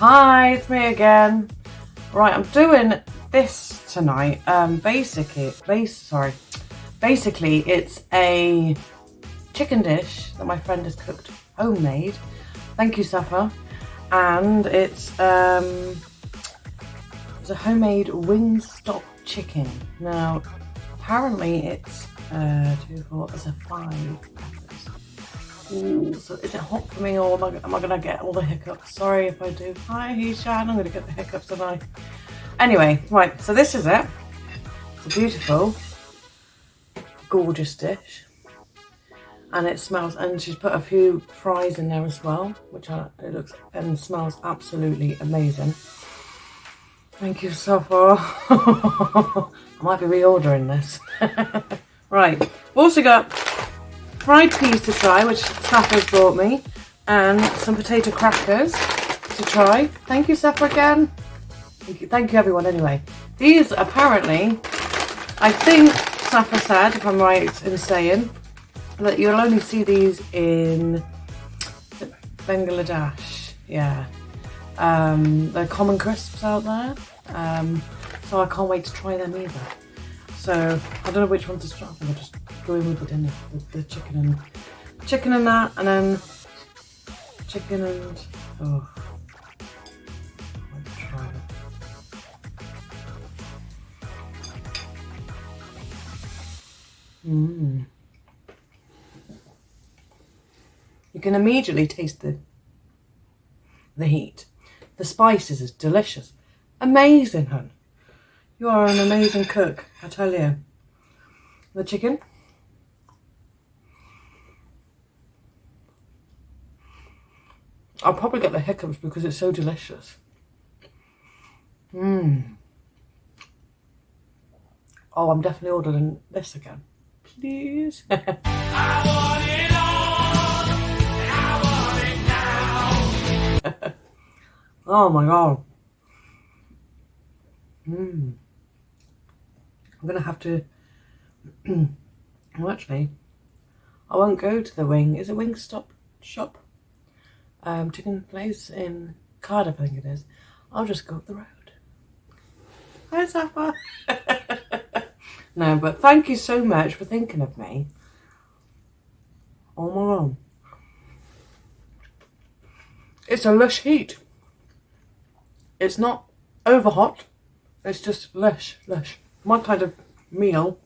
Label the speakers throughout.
Speaker 1: Hi, it's me again. Right, I'm doing this tonight. Basically, it's a chicken dish that my friend has cooked homemade. Thank you, Safa. And it's a homemade Wingstop chicken. Now, apparently it's 2, 4. It's a 5 peppers. Ooh, so is it hot for me, or am I gonna get all the hiccups? Sorry if I do. Hi, Hishan, I'm gonna get the hiccups tonight. Anyway, right, so this is it. It's a beautiful, gorgeous dish. And it smells, and she's put a few fries in there as well, which it looks and smells absolutely amazing. Thank you, Safa. I might be reordering this. Right, we've also got fried peas to try, which Safa's brought me, and some potato crackers to try. Thank you, Safa, again. Thank you, everyone, anyway. These, apparently, I think Safa said, if I'm right in saying, that you'll only see these in Bangladesh. Yeah. They're common crisps out there. So I can't wait to try them either. So I don't know which one to start with. I'll just go in with the dinner, the chicken and that, and then chicken and oh, let's try it. You can immediately taste the heat. The spices is delicious, amazing, hun. You are an amazing cook, I tell you. The chicken. I'll probably get the hiccups because it's so delicious. Oh, I'm definitely ordering this again. Please.
Speaker 2: I want it all, and I want it now.
Speaker 1: Oh my god. I'm gonna have to well, actually, I won't go to the Is it Wingstop shop? Chicken place in Cardiff, I think it is. I'll just go up the road. Hi, Safa. No, but thank you so much for thinking of me. Oh my god. It's a lush heat. It's not over hot. It's just lush. My kind of meal.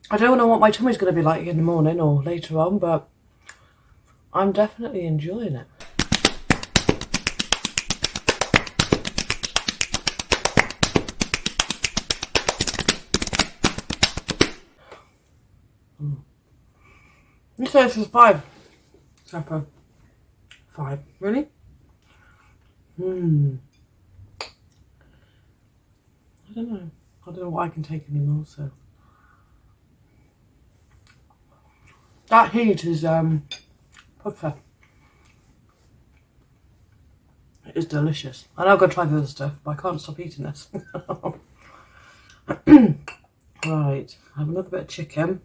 Speaker 1: I don't know what my tummy's going to be like in the morning or later on, but I'm definitely enjoying it. You say this is 5, Safa. 5, really? I don't know. I don't know what I can take anymore, so. That heat is perfect. It is delicious. I know I've got to try the other stuff, but I can't stop eating this. Right, I have another bit of chicken,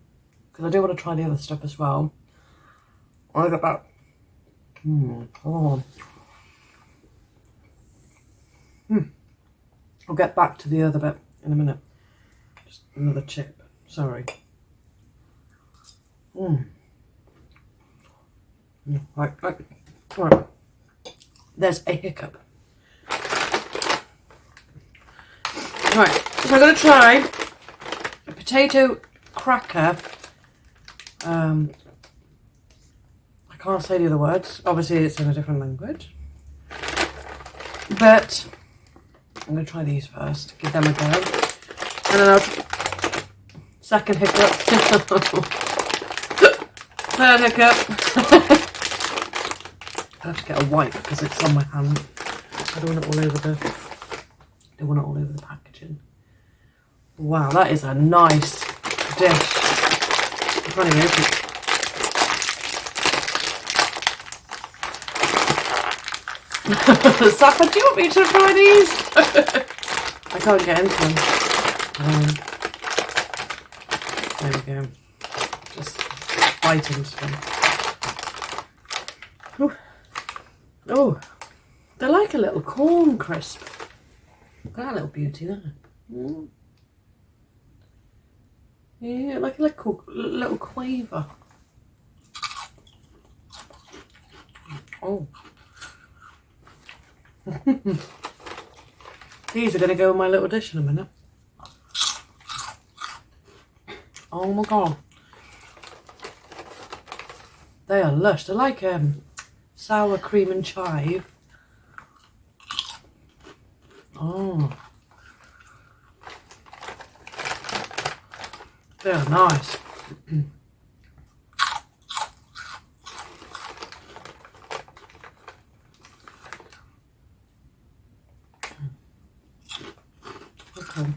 Speaker 1: because I do want to try the other stuff as well. I got that. I'll get back to the other bit in a minute. Just another chip. Sorry. Right. There's a hiccup. Right, so I'm going to try a potato cracker. I can't say the other words. Obviously, it's in a different language. But I'm going to try these first, give them a go. And then second hiccup. Third hiccup. I have to get a wipe because it's on my hand. I don't want it all over the packaging. Wow, that is a nice dish. I can't even open it. Safa, do you want me to try these? I can't get into them. There we go. Just bite into them. Ooh. Oh, they're like a little corn crisp. Look at that little beauty there. Mm. Yeah, like a little quaver. Oh. These are going to go in my little dish in a minute. Oh my god. They are lush. They're like sour cream and chive. Oh. They're nice. Okay.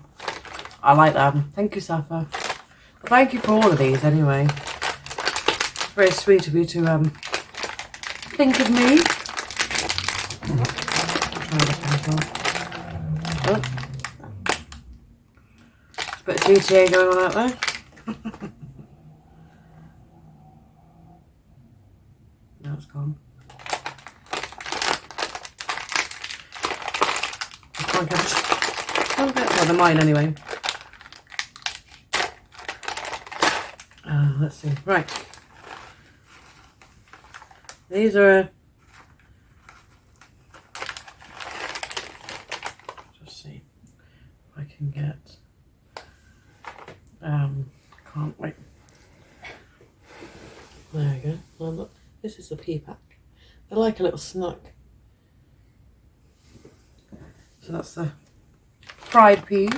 Speaker 1: I like them. Thank you, Safa. Thank you for all of these anyway. It's very sweet of you to think of me. Oh. There's a bit of GTA going on out there. Now it's gone. I can't get it. Well, they're mine anyway. Let's see. Right. These are. Just see if I can get. Can't wait. There we go. Oh, look. This is the pea pack. They're like a little snack. So that's the fried peas.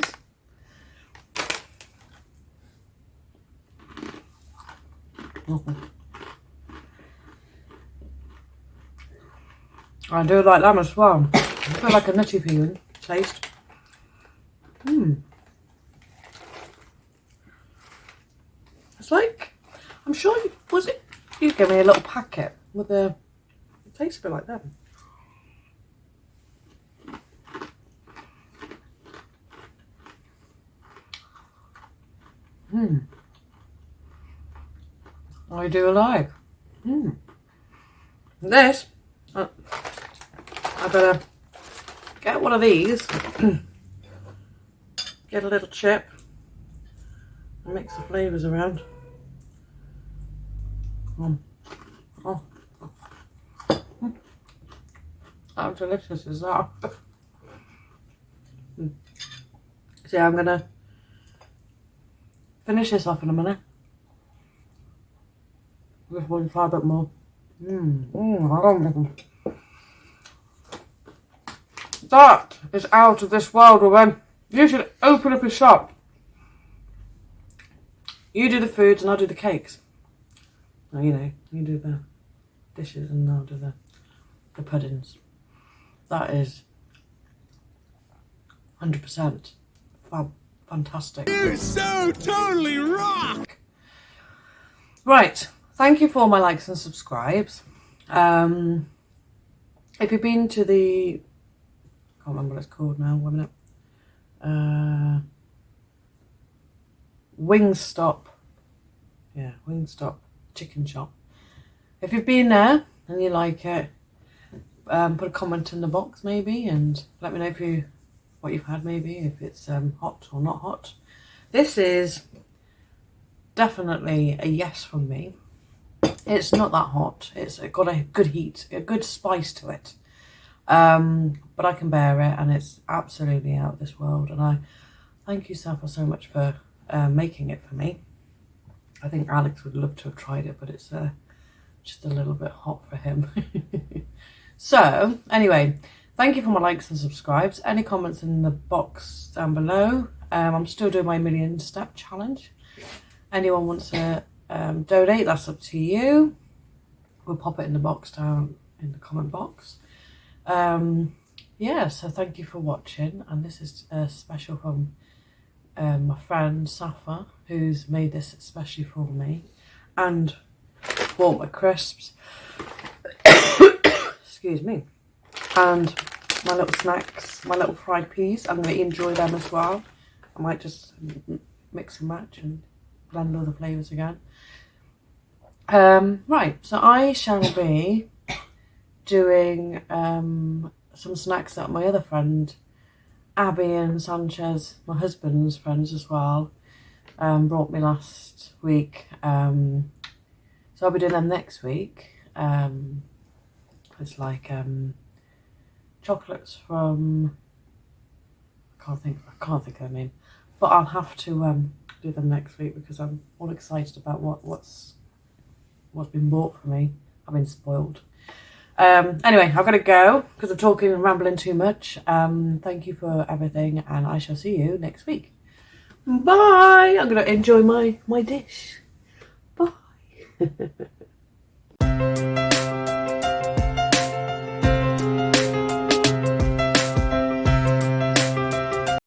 Speaker 1: I do like them as well. I feel like a nutty pea taste. It's like, I'm sure, was it, you gave me a little packet with a, it tastes a bit like them. I do like. This, I better get one of these, get a little chip, and mix the flavours around. How delicious is that? So yeah, I'm gonna finish this off in a minute. Just want to try a bit more. That is out of this world, woman. You should open up a shop. You do the foods and I'll do the cakes. Well, you know, you do the dishes and I'll do the puddings. That is 100% fantastic.
Speaker 2: You so totally rock!
Speaker 1: Right, thank you for all my likes and subscribes. If you've been to the, I can't remember what it's called now, 1 minute. Wingstop. Yeah, Wingstop chicken shop. If you've been there and you like it, put a comment in the box maybe and let me know what you've had maybe, if it's hot or not hot. This is definitely a yes from me. It's not that hot. It's got a good heat, a good spice to it. But I can bear it and it's absolutely out of this world. And I thank you, Safa, so much for making it for me. I think Alex would love to have tried it, but it's just a little bit hot for him. So, anyway, thank you for my likes and subscribes. Any comments in the box down below. I'm still doing my 1,000,000 step challenge. Anyone wants to donate, that's up to you. We'll pop it in the box down in the comment box. Yeah, so thank you for watching. And this is special from my friend Safa, who's made this especially for me. And bought my crisps. Excuse me. And my little snacks, my little fried peas. I'm going to enjoy them as well. I might just mix and match and blend all the flavours again. Right, so I shall be doing some snacks that my other friend, Abby and Sanchez, my husband's friends as well, brought me last week. So I'll be doing them next week. It's like chocolates from, I can't think of their name, but I'll have to do them next week because I'm all excited about what's been bought for me. I've been spoiled. Anyway, I've got to go because I'm talking and rambling too much. Thank you for everything, and I shall see you next week. Bye. I'm going to enjoy my dish. Bye.